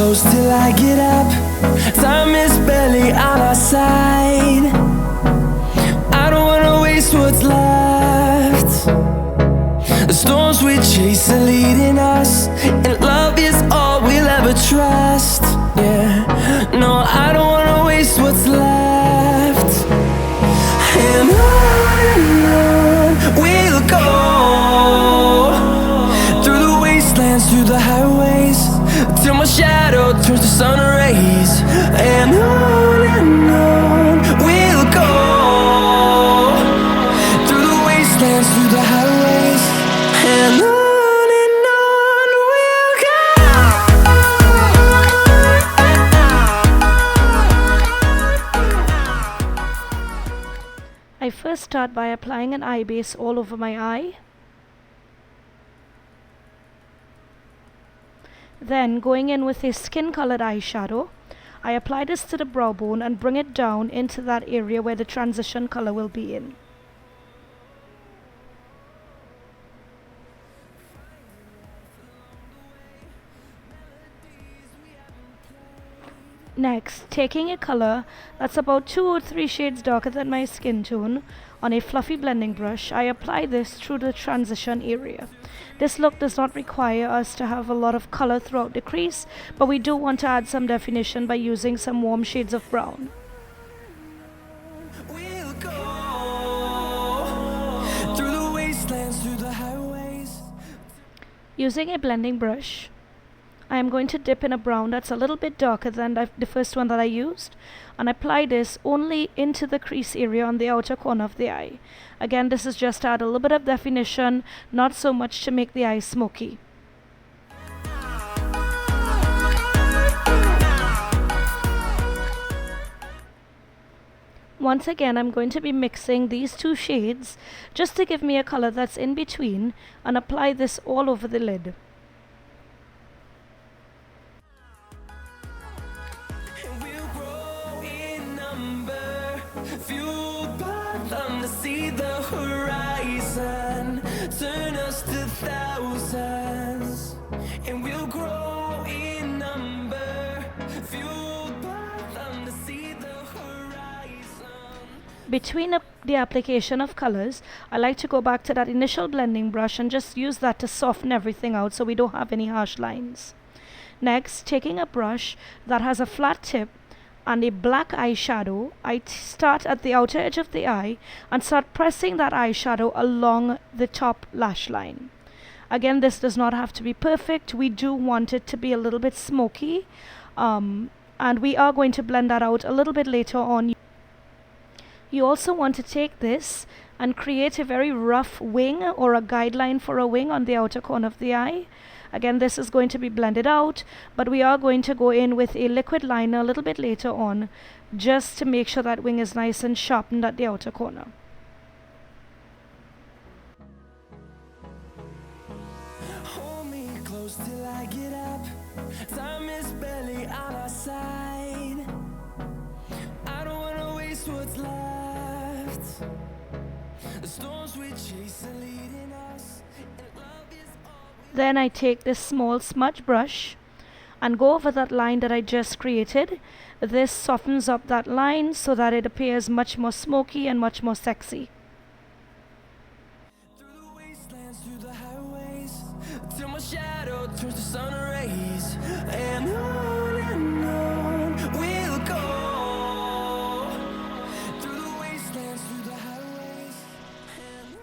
close till I get up. Time is barely on our side. I don't wanna waste what's left. The storms we chase are leading us, and love is all we'll ever trust. Yeah, no, I don't wanna waste what's left. And on we'll go, through the wastelands, through the highways, till my shadow turns to sun rays. And on we'll go, through the wastelands, through the highways, and on we'll go. I first start by applying an eye base all over my eye. Then, going in with a skin-colored eyeshadow, I apply this to the brow bone and bring it down into that area where the transition color will be in. Next, taking a color that's about 2 or 3 shades darker than my skin tone on a fluffy blending brush, I apply this through the transition area. This look does not require us to have a lot of color throughout the crease, but we do want to add some definition by using some warm shades of brown. We'll go through the wastelands, through the highways. Using a blending brush, I am going to dip in a brown that's a little bit darker than the first one that I used, and apply this only into the crease area on the outer corner of the eye. Again, this is just to add a little bit of definition, not so much to make the eye smoky. Once again, I'm going to be mixing these 2 shades just to give me a color that's in between, and apply this all over the lid. Fueled by them to see the horizon, turn us to thousands, and we'll grow in number. Fueled by them to see the horizon. Between the application of colors, I like to go back to that initial blending brush and just use that to soften everything out so we don't have any harsh lines. Next, taking a brush that has a flat tip and a black eyeshadow, I start at the outer edge of the eye and start pressing that eyeshadow along the top lash line. Again, this does not have to be perfect. We do want it to be a little bit smoky, and we are going to blend that out a little bit later on. You also want to take this and create a very rough wing or a guideline for a wing on the outer corner of the eye. Again, this is going to be blended out, but we are going to go in with a liquid liner a little bit later on, just to make sure that wing is nice and sharpened at the outer corner. Hold me close till I get up. Time is barely on our side. I don't wanna waste what's left. The storms we chase are leading us, and love is all. Then I take this small smudge brush and go over that line that I just created. This softens up that line so that it appears much more smoky and much more sexy. Through the wastelands, through the highways, till my shadow turns to sun rays. And on we'll go through the wastelands, through the highways, and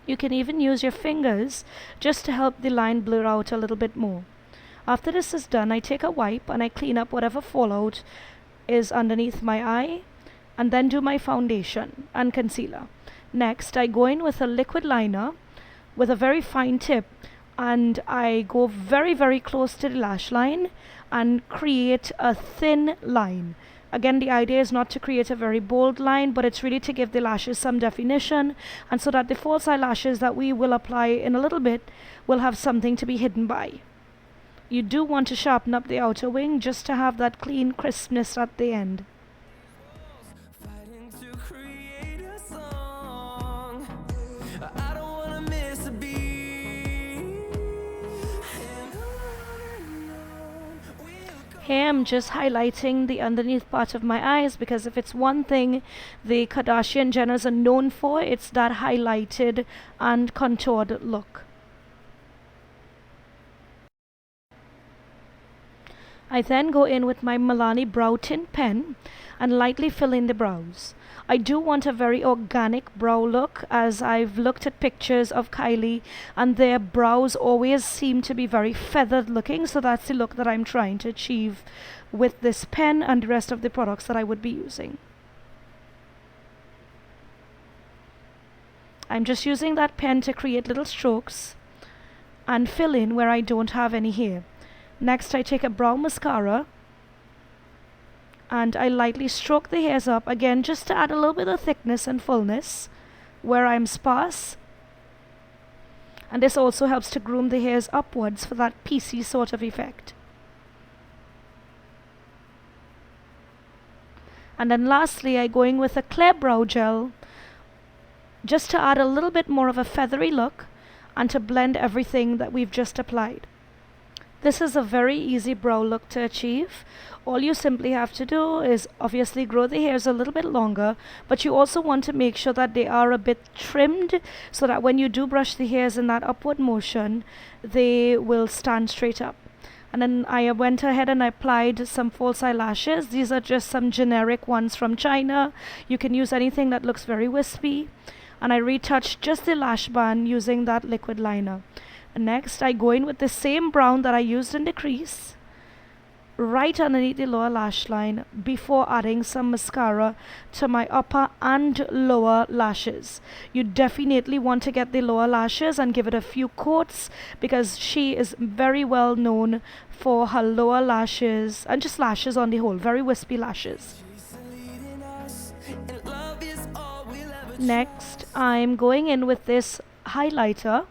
You can even use your fingers just to help the line blur out a little bit more. After this is done, I take a wipe and I clean up whatever fallout is underneath my eye, and then do my foundation and concealer. Next, I go in with a liquid liner with a very fine tip, and I go very, very close to the lash line and create a thin line. Again, the idea is not to create a very bold line, but it's really to give the lashes some definition, and so that the false eyelashes that we will apply in a little bit will have something to be hidden by. You do want to sharpen up the outer wing just to have that clean crispness at the end. fighting to create a song. I don't wanna miss a beat. Here I'm just highlighting the underneath part of my eyes, because if it's one thing the Kardashian Jenners are known for, it's that highlighted and contoured look. I then go in with my Milani Brow Tint pen and lightly fill in the brows. I do want a very organic brow look, as I've looked at pictures of Kylie and their brows always seem to be very feathered looking, so that's the look that I'm trying to achieve with this pen and the rest of the products that I would be using. I'm just using that pen to create little strokes and fill in where I don't have any hair. Next, I take a brown mascara and I lightly stroke the hairs up, again just to add a little bit of thickness and fullness where I'm sparse. And this also helps to groom the hairs upwards for that piecey sort of effect. And then lastly, I go in with a clear brow gel just to add a little bit more of a feathery look and to blend everything that we've just applied. This is a very easy brow look to achieve. All you simply have to do is obviously grow the hairs a little bit longer, but you also want to make sure that they are a bit trimmed so that when you do brush the hairs in that upward motion, they will stand straight up. And then I went ahead and I applied some false eyelashes. These are just some generic ones from China. You can use anything that looks very wispy. And I retouched just the lash band using that liquid liner. Next, I go in with the same brown that I used in the crease, right underneath the lower lash line, before adding some mascara to my upper and lower lashes. You definitely want to get the lower lashes and give it a few coats, because she is very well known for her lower lashes and just lashes on the whole, very wispy lashes. Next, I'm going in with this highlighter.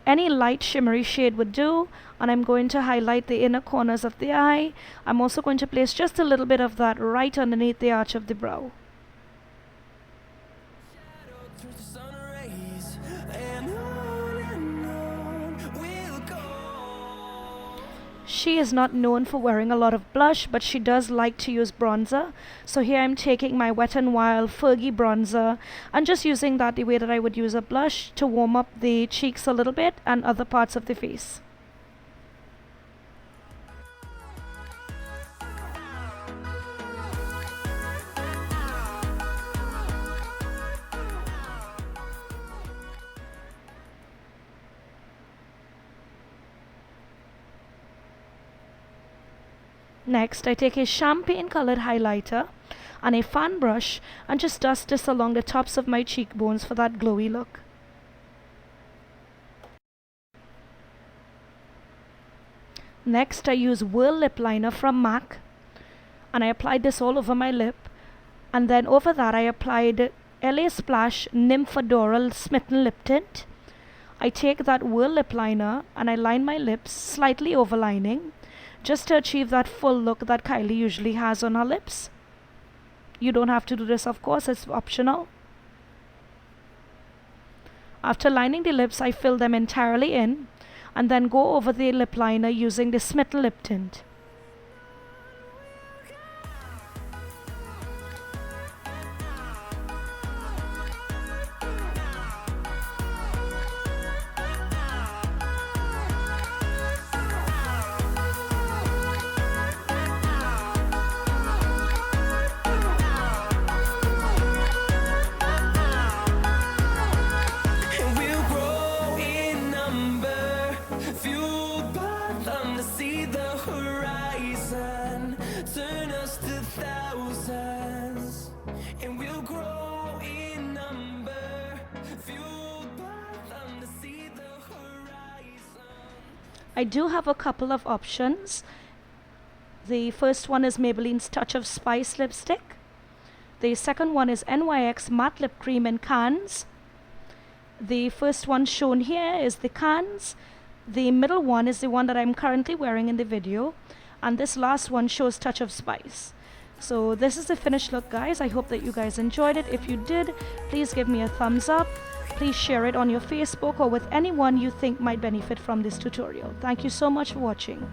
Any light shimmery shade would do, and I'm going to highlight the inner corners of the eye. I'm also going to place just a little bit of that right underneath the arch of the brow. She is not known for wearing a lot of blush, but she does like to use bronzer. So here I'm taking my Wet n Wild Fergie bronzer and just using that the way that I would use a blush to warm up the cheeks a little bit and other parts of the face. Next, I take a champagne colored highlighter and a fan brush and just dust this along the tops of my cheekbones for that glowy look. Next, I use Whirl lip liner from MAC and I applied this all over my lip, and then over that I applied LA Splash Nymphadoral Smitten Lip Tint. I take that Whirl lip liner and I line my lips, slightly overlining, just to achieve that full look that Kylie usually has on her lips. You don't have to do this, of course, it's optional. After lining the lips, I fill them entirely in and then go over the lip liner using the Smitten Lip Tint. I do have a couple of options. The first one is Maybelline's Touch of Spice lipstick. The second one is NYX Matte Lip Cream in cans. The first one shown here is the cans. The middle one is the one that I'm currently wearing in the video. And this last one shows Touch of Spice. So this is the finished look, guys. I hope that you guys enjoyed it. If you did, please give me a thumbs up. Please share it on your Facebook or with anyone you think might benefit from this tutorial. Thank you so much for watching.